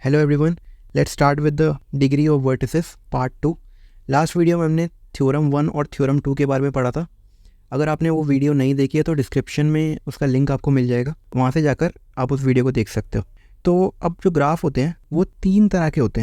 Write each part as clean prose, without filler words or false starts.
Hello everyone, let's start with the degree of vertices part 2। Last video में हमने theorem 1 और theorem 2 के बारे में पढ़ा था। अगर आपने वो वीडियो नहीं देखी है तो डिस्क्रिप्शन में उसका लिंक आपको मिल जाएगा, वहाँ से जाकर आप उस वीडियो को देख सकते हो। तो अब जो ग्राफ होते हैं वो तीन तरह के होते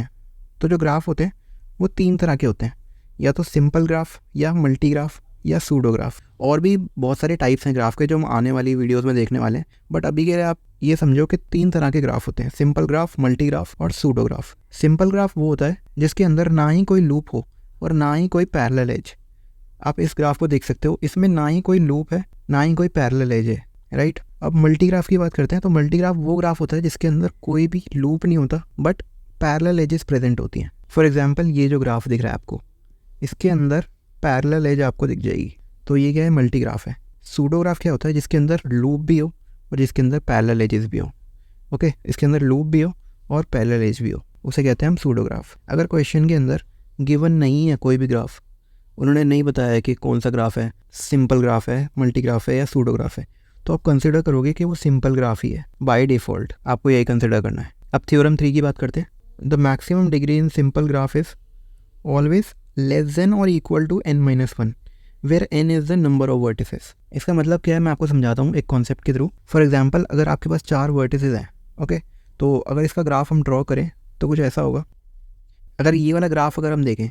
हैं। या तो सिंपल ग्राफ, या मल्टी ग्राफ, या सूडोग्राफ। और भी बहुत सारे टाइप्स हैं ग्राफ के जो हम आने वाली वीडियोस में देखने वाले हैं, बट अभी के लिए आप ये समझो कि तीन तरह के ग्राफ होते हैं: सिंपल ग्राफ, मल्टी ग्राफ और सूडोग्राफ। सिंपल ग्राफ वो होता है जिसके अंदर ना ही कोई लूप हो और ना ही कोई पैरेलल एज। आप इस ग्राफ को देख सकते हो, इसमें ना ही कोई लूप है ना ही कोई पैरेलल एज है, राइट। अब मल्टी ग्राफ की बात करते हैं तो मल्टी ग्राफ वो ग्राफ होता है जिसके अंदर कोई भी लूप नहीं होता बट पैरेलल एजेस प्रेजेंट होती हैं। फॉर एग्जाम्पल ये जो ग्राफ दिख रहा है आपको, इसके अंदर पैरेलल एज आपको दिख जाएगी, तो ये क्या है? मल्टी ग्राफ है। सूडोग्राफ क्या होता है? जिसके अंदर लूप भी हो और जिसके अंदर पैरेलल एजेस भी हो। ओके, इसके अंदर लूप भी हो और पैरेलल एज भी हो, उसे कहते हैं हम सूडोग्राफ। अगर क्वेश्चन के अंदर गिवन नहीं है कोई भी ग्राफ, उन्होंने नहीं बताया कि कौन सा ग्राफ है, सिंपल ग्राफ है, मल्टी ग्राफ है या सूडोग्राफ है, तो आप कंसिडर करोगे कि वो सिंपल ग्राफ ही है। बाय डिफ़ॉल्ट आपको यही कंसिडर करना है। अब थ्योरम 3 की बात करते हैं। The maximum degree in simple graph is always less than और equal to n-1 where n is the number of vertices. इसका मतलब क्या है, मैं आपको समझाता हूँ एक कॉन्सेप्ट के थ्रू। फॉर एग्जांपल, अगर आपके पास 4 वर्टिसेस हैं, ओके, तो अगर इसका ग्राफ हम ड्रॉ करें तो कुछ ऐसा होगा। अगर ये वाला ग्राफ अगर हम देखें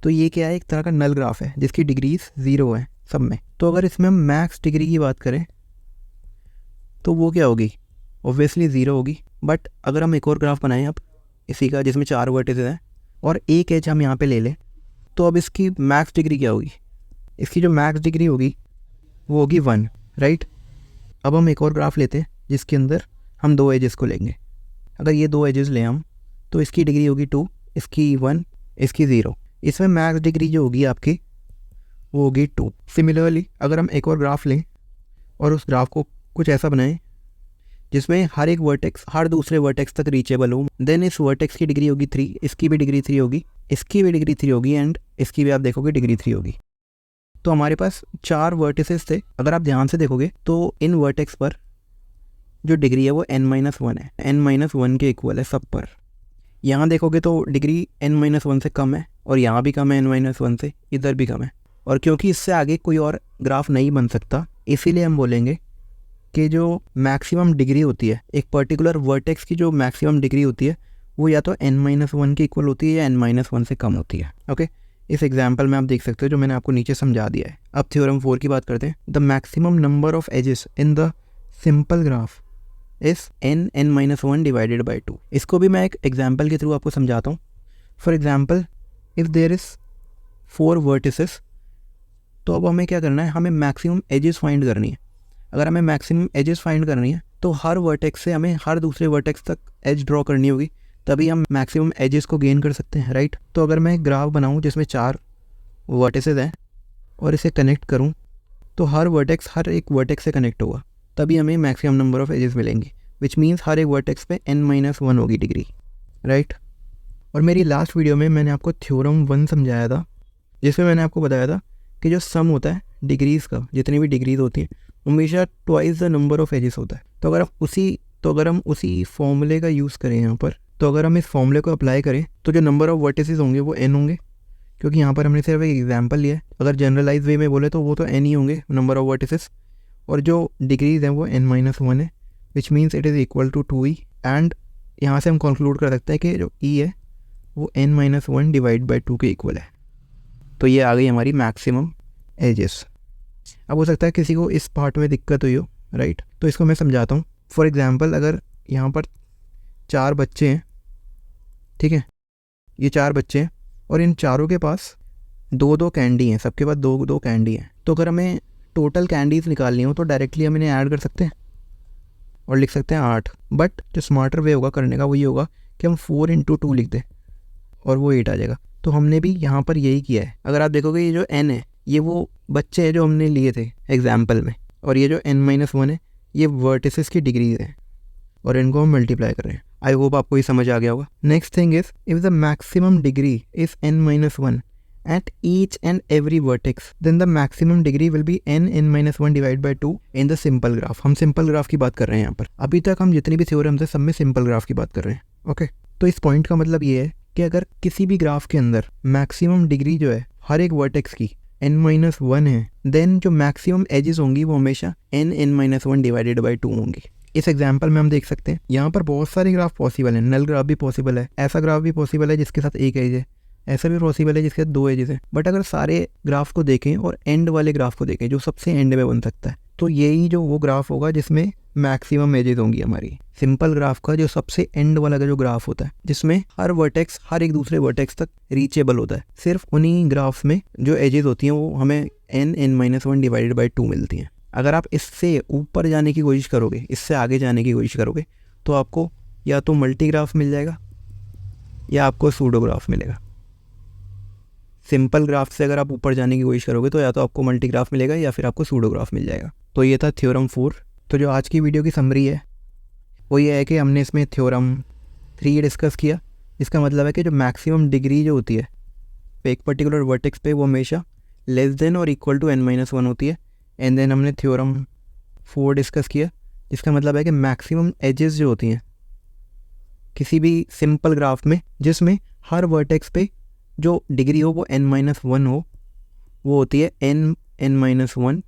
तो ये क्या है? एक तरह का नल ग्राफ है जिसकी डिग्रीज 0 है सब में। तो अगर इसमें हम मैक्स डिग्री की बात करें तो वो क्या होगी? ऑब्वियसली 0 होगी। बट अगर हम एक और ग्राफ बनाएं अब इसी का, जिसमें 4 वर्टिसेस हैं और एक एज हम यहाँ पे ले लें, तो अब इसकी मैक्स डिग्री क्या होगी? इसकी जो मैक्स डिग्री होगी वो होगी 1, राइट। अब हम एक और ग्राफ लेते हैं जिसके अंदर हम 2 एजेस को लेंगे। अगर ये 2 एजेस लें हम, तो इसकी डिग्री होगी 2, इसकी 1, इसकी 0। इसमें मैक्स डिग्री जो होगी आपकी वो होगी 2। सिमिलरली अगर हम एक और ग्राफ लें और उस ग्राफ को कुछ ऐसा बनाएं जिसमें हर एक वर्टेक्स हर दूसरे वर्टेक्स तक रीचेबल हो, देन इस वर्टेक्स की डिग्री होगी 3, इसकी भी डिग्री 3 होगी, इसकी भी डिग्री 3 होगी एंड इसकी भी आप देखोगे डिग्री 3 होगी। तो हमारे पास 4 वर्टिसेस थे। अगर आप ध्यान से देखोगे तो इन वर्टेक्स पर जो डिग्री है वो n-1 है, n-1 के इक्वल है सब पर। यहाँ देखोगे तो डिग्री n-1 से कम है और यहाँ भी कम है n-1 से, इधर भी कम है। और क्योंकि इससे आगे कोई और ग्राफ नहीं बन सकता, इसीलिए हम बोलेंगे कि जो मैक्सिमम डिग्री होती है एक पर्टिकुलर वर्टेक्स की, जो मैक्सिमम डिग्री होती है वो या तो n-1 के इक्वल होती है या n-1 से कम होती है। ओके, इस एग्जाम्पल में आप देख सकते हो जो मैंने आपको नीचे समझा दिया है। अब थ्योरम 4 की बात करते हैं। The maximum number of edges in the simple graph is n-1 divided by 2। इसको भी मैं एक एग्जाम्पल के थ्रू आपको समझाता हूँ। For example, if there is 4 vertices, तो अब हमें क्या करना है? हमें मैक्सिमम एजेस फाइंड करनी है। अगर हमें मैक्सिमम एजेस फाइंड करनी है तो हर वर्टेक्स से हमें हर दूसरे वर्टेक्स तक एज ड्रॉ करनी होगी, तभी हम मैक्सिमम एजेस को गेन कर सकते हैं, राइट। तो अगर मैं एक ग्राफ बनाऊं जिसमें 4 वर्टिसेस हैं और इसे कनेक्ट करूं, तो हर वर्टेक्स हर एक वर्टेक्स से कनेक्ट होगा, तभी हमें मैक्सिमम नंबर ऑफ एजेस मिलेंगे, विच मीन्स हर एक वर्टेक्स पे n-1 होगी डिग्री, राइट। और मेरी लास्ट वीडियो में मैंने आपको थ्योरम 1 समझाया था, जिसमें मैंने आपको बताया था कि जो सम होता है डिग्रीज़ का, जितनी भी डिग्रीज होती हैं, हमेशा twice the number of edges होता है। तो अगर हम उसी फॉर्मूले का यूज़ करें यहाँ पर, तो अगर हम इस फॉर्मूले को अप्लाई करें तो जो नंबर ऑफ वर्टिसेस होंगे वो n होंगे, क्योंकि यहाँ पर हमने सिर्फ एक एग्जांपल लिया है। अगर जनरलाइज वे में बोले तो वो तो n ही होंगे नंबर ऑफ वर्टिसेस, और जो डिग्रीज हैं वो n-1 है, which means it is equal to 2e। And यहाँ से हम कंक्लूड कर सकते हैं कि जो e है वो n-1 डिवाइड बाई 2 के इक्वल है। तो ये आ गई हमारी मैक्सिमम एजेस। अब हो सकता है किसी को इस पार्ट में दिक्कत हुई हो, राइट, तो इसको मैं समझाता हूँ। फॉर एग्जांपल, अगर यहाँ पर 4 बच्चे हैं, ठीक है, ये 4 बच्चे हैं और इन चारों के पास 2-2 कैंडी हैं, सबके पास 2-2 कैंडी हैं। तो अगर हमें टोटल कैंडीज़ निकालनी हो तो डायरेक्टली हम इन्हें ऐड कर सकते हैं और लिख सकते हैं 8। बट जो स्मार्टर वे होगा करने का वो ये होगा कि हम 4 × 2 लिख दें और वो 8 आ जाएगा। तो हमने भी यहाँ पर यही किया है। अगर आप देखोगे ये जो n है ये वो बच्चे हैं जो हमने लिए थे एग्जाम्पल में, और ये जो n-1 है ये वर्टिसेस की डिग्रीज हैं और इनको हम मल्टीप्लाई कर रहे हैं। आई होप आपको ये समझ आ गया होगा। Next thing is, if the maximum degree is n-1 at each and every vertex, then the maximum degree will be n-1 divided by 2 in the simple graph। हम सिंपल ग्राफ की बात कर रहे हैं यहाँ पर। अभी तक हम जितनी भी थ्योरम्स है सब में सिंपल ग्राफ की बात कर रहे हैं, ओके। तो इस पॉइंट का मतलब ये है कि अगर किसी भी ग्राफ के अंदर मैक्सिमम डिग्री जो है हर एक वर्टेक्स की n-1 है, देन जो मैक्सिमम एजेस होंगी वो हमेशा n-1 डिवाइडेड बाई 2 होंगी। इस एग्जाम्पल में हम देख सकते हैं यहाँ पर बहुत सारे ग्राफ पॉसिबल हैं। नल ग्राफ भी पॉसिबल है, ऐसा ग्राफ भी पॉसिबल है जिसके साथ एक एज है, ऐसा भी पॉसिबल है जिसके साथ 2 एजेस है। बट अगर सारे ग्राफ को देखें और एंड वाले ग्राफ को देखें जो सबसे एंड में बन सकता है, तो यही जो वो ग्राफ होगा जिसमें मैक्सिमम एजेस होंगी हमारी। सिंपल ग्राफ का जो सबसे एंड वाला का जो ग्राफ होता है जिसमें हर वर्टेक्स हर एक दूसरे वर्टेक्स तक रीचेबल होता है, सिर्फ उन्हीं ग्राफ्स में जो एजेस होती हैं वो हमें n-1 डिवाइडेड बाई 2 मिलती हैं। अगर आप इससे ऊपर जाने की कोशिश करोगे, इससे आगे जाने की कोशिश करोगे, तो आपको या तो मल्टीग्राफ मिल जाएगा या आपको सूडोग्राफ मिलेगा। सिंपल ग्राफ से अगर आप ऊपर जाने की कोशिश करोगे तो या तो आपको मल्टीग्राफ मिलेगा या फिर आपको सूडोग्राफ मिल जाएगा। तो ये था थ्योरम 4। तो जो आज की वीडियो की समरी है वो ये है कि हमने इसमें थ्योरम 3 डिस्कस किया। इसका मतलब है कि जो मैक्सिमम डिग्री जो होती है एक पर्टिकुलर वर्टेक्स पे वो हमेशा लेस देन और इक्वल टू n-1 होती है। एंड देन हमने थ्योरम 4 डिस्कस किया। इसका मतलब है कि मैक्सिमम एजेस जो होती हैं किसी भी सिंपल ग्राफ में जिसमें हर वर्टेक्स पे जो डिग्री हो वो n-1 हो, वो होती है n-1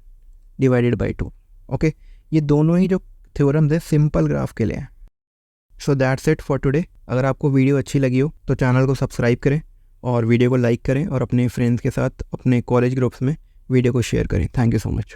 डिवाइडेड बाई 2। ओके, ये दोनों ही जो थ्योरम्स है सिंपल ग्राफ के लिए हैं। So that's it for today. अगर आपको वीडियो अच्छी लगी हो तो चैनल को सब्सक्राइब करें और वीडियो को लाइक करें और अपने फ्रेंड्स के साथ अपने कॉलेज ग्रुप्स में वीडियो को शेयर करें। Thank you so much.